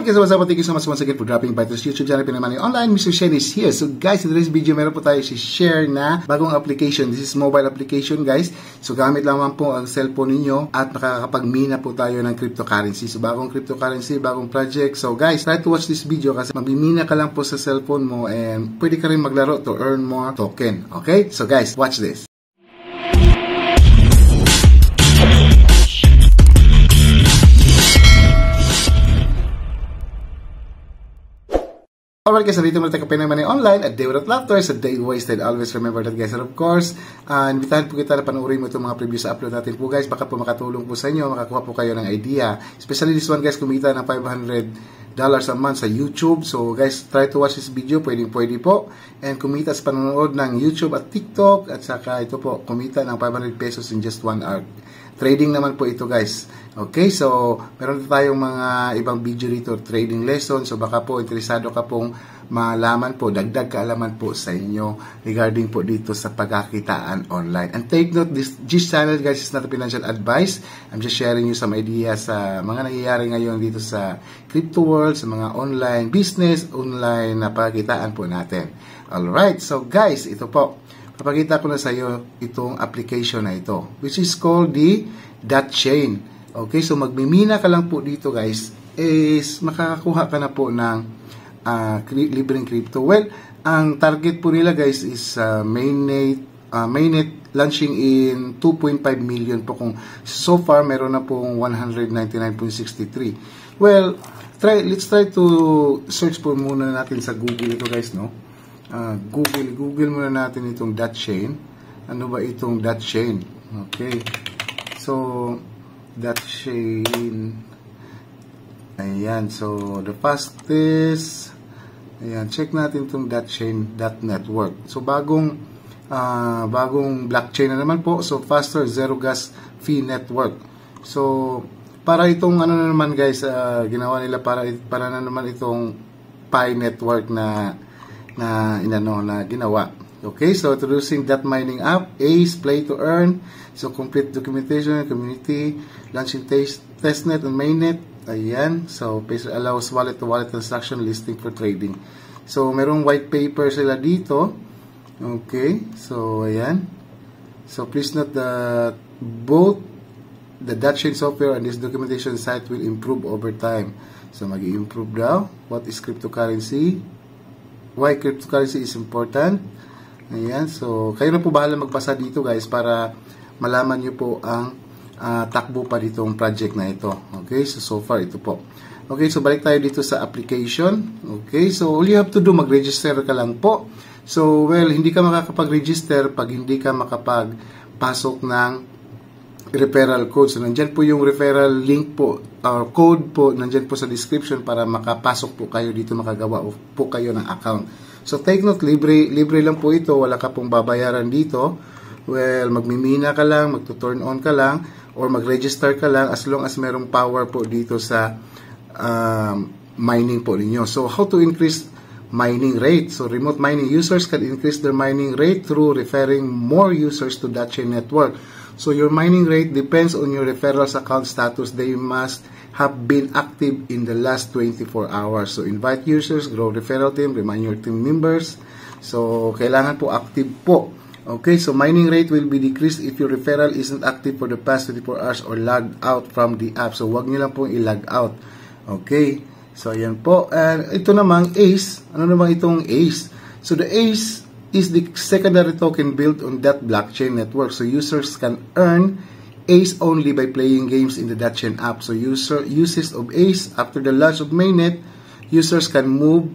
Alright guys, what's up? Thank you so much once again for dropping by this YouTube channel, Pinoy Money Online. Mr. Shen is here. So guys, in today's video, meron po tayo si-share na bagong application. This is mobile application guys. So gamit lamang po ang cellphone ninyo at makakapag-mina po tayo ng cryptocurrency. So bagong cryptocurrency, bagong project. So guys, try to watch this video kasi mamimina ka lang po sa cellphone mo and pwede ka rin maglaro to earn more token. Okay? So guys, watch this. Alright guys, dito muna tayo Pinoy Money Online, a day without laughter, a day wasted. Always remember that guys. And of course, invitahan po kita na panoorin mo itong mga previous upload natin po guys. Baka po makatulong po sa inyo, makakuha po kayo ng idea. Especially this one guys, kumita ng $500 a month sa YouTube. So guys, try to watch this video, pwede po. And kumita sa panonood ng YouTube at TikTok. At saka ito po, kumita ng 500 pesos in just 1 hour. Trading naman po ito guys. Okay, so meron tayong mga ibang video dito, trading lesson. So baka po interesado ka pong malaman po, dagdag kaalaman po sa inyo regarding po dito sa pagkakitaan online. And take note, this channel guys is not a financial advice. I'm just sharing you some ideas sa mga nangyayari ngayon dito sa crypto world, sa mga online business, online na pagkakitaan po natin. Alright, so guys, ito po. Papakita ko na sa iyo itong application na ito, which is called the Dotchain. Okay, so magmimina ka lang po dito guys, is makakakuha ka na po ng libreng crypto. Well, ang target po nila guys is mainnet launching in 2.5 million po. Kung so far meron na pong 199.63. Well, let's try to search po muna natin sa Google ito guys, no? Google muna natin itong Dotchain. Ano ba itong Dotchain? Okay. So, Dotchain. Ayan. So, the fastest. Ayan. Check natin itong Dotchain.network. So, bagong blockchain na naman po. So, faster zero gas fee network. So, para itong ano na naman guys, ginawa nila para na naman itong Pi network na ginawa. Okay, so introducing that mining app, ACE, play to earn. So complete documentation, community, launching testnet and mainnet. Ayan, so Pacer allows wallet to wallet transaction listing for trading. So merong white paper sila dito. Okay, so ayan. So please note that both the Dotchain software and this documentation site will improve over time. So mag-i-improve daw. What is cryptocurrency? Why cryptocurrency is important. Ayan, so kayo na po bahala magbasa dito guys para malaman nyo po ang takbo pa ditong project na ito. Okay, so far ito po. Okay, so balik tayo dito sa application. Okay, so all you have to do, mag-register ka lang po. So, well, hindi ka makakapag-register pag hindi ka makapagpasok ng referral code. So, nandyan po yung referral link po, or code po, nandyan po sa description para makapasok po kayo dito, makagawa po kayo ng account. So, take note, libre lang po ito, wala ka pong babayaran dito. Well, magmimina ka lang, magto-turn on ka lang, or mag-register ka lang as long as merong power po dito sa mining po ninyo. So, how to increase mining rate? So, remote mining users can increase their mining rate through referring more users to Dotchain network. So, your mining rate depends on your referrals account status. They must have been active in the last 24 hours. So, invite users, grow referral team, remind your team members. So, kailangan po active po. Okay, so mining rate will be decreased if your referral isn't active for the past 24 hours or logged out from the app. So, wag nyo lang po i-log out. Okay, so ayan po. And ito namang ACE. Ano namang itong ACE? So, the ACE is the secondary token built on that blockchain network. So, users can earn ACE only by playing games in the Dotchain app. So, uses of ACE after the launch of mainnet, users can move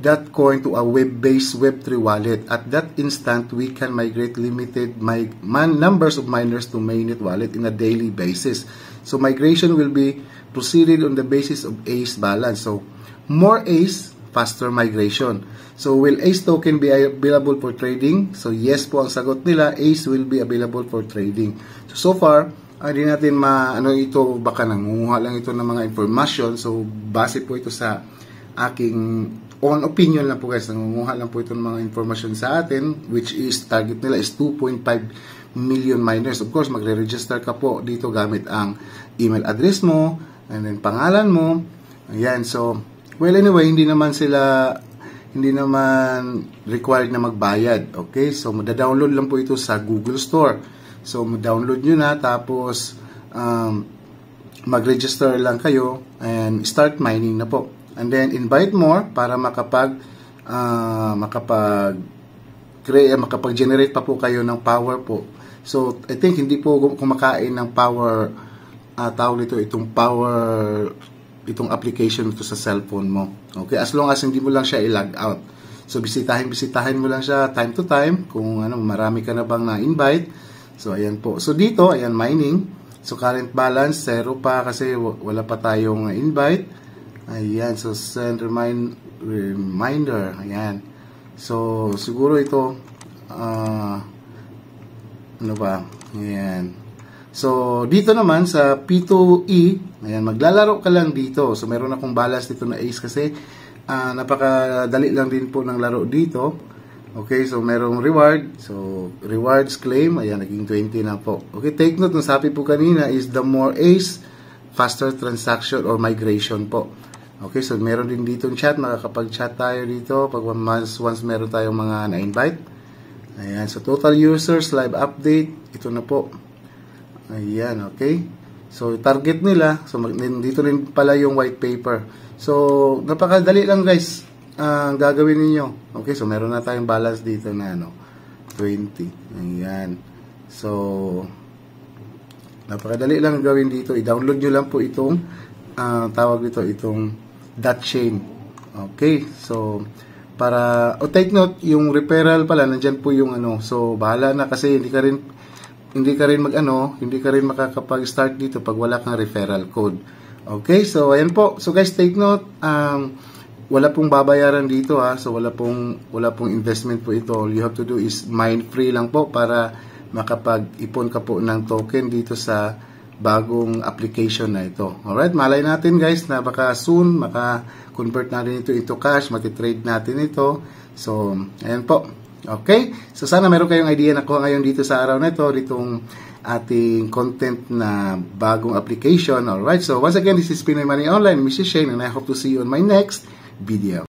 that coin to a web-based Web3 wallet. At that instant, we can migrate limited numbers of miners to mainnet wallet in a daily basis. So, migration will be proceeded on the basis of ACE balance. So, more ACE, faster migration. So, will ACE token be available for trading? So, yes po ang sagot nila. ACE will be available for trading. So far, hindi natin ito, baka nangunguha lang ito ng mga information. So, base po ito sa aking own opinion lang po guys. Nangunguha lang po ito ng mga information sa atin, which is, target nila is 2.5 million miners. Of course, magre-register ka po dito gamit ang email address mo, and then pangalan mo, Ayan, so, well anyway, hindi naman required na magbayad. Okay, so mada-download lang po ito sa Google Store. So, download nyo na, tapos mag-register lang kayo and start mining na po. And then, invite more para makapag-generate pa po kayo ng power po. So, I think hindi po kumakain ng power, itong application ito sa cellphone mo. Okay, as long as hindi mo lang siya i-log out. So, bisitahin mo lang siya time to time kung marami ka na bang na-invite. So, ayan po. So, dito, ayan, mining. So, current balance, 0 pa kasi wala pa tayong invite. Ayan, so send reminder. Ayan. So, siguro ito, ano ba? Ayan. So, dito naman sa P2E, ayan, maglalaro ka lang dito. So, meron akong balance dito na ace kasi napakadali lang din po ng laro dito. Okay, so merong reward. So, rewards claim. Ayan, naging 20 na po. Okay, take note, nasabi po kanina is the more ace, faster transaction or migration po. Okay, so meron din dito chat. Makakapag-chat tayo dito pag once meron tayong mga na-invite. Ayan, so total users, live update. Ito na po. Ayan, okay. So, target nila. So, dito rin pala yung white paper. So, napakadali lang guys. Gagawin ninyo. Okay, so meron na tayong balance dito na 20. Ayan. So, napakadali lang gawin dito. I-download nyo lang po itong tawag dito, itong .chain. Okay, so para take note, yung referral pala nandyan po yung so bahala na kasi hindi ka rin makakapag-start dito pag wala kang referral code. Okay, so ayan po. So guys, take note, wala pong babayaran dito so wala pong investment po ito. All you have to do is mine free lang po para makapag-ipon ka po ng token dito sa bagong application na ito. Alright, malay natin guys na baka soon maka-convert natin ito into cash, mati-trade natin ito. So, ayan po. Okay, so sana meron kayong idea na ko ngayon dito sa araw na ito, ditong ating content na bagong application. Alright, so once again, this is Pinoy Money Online, Mrs. Shane, and I hope to see you on my next video.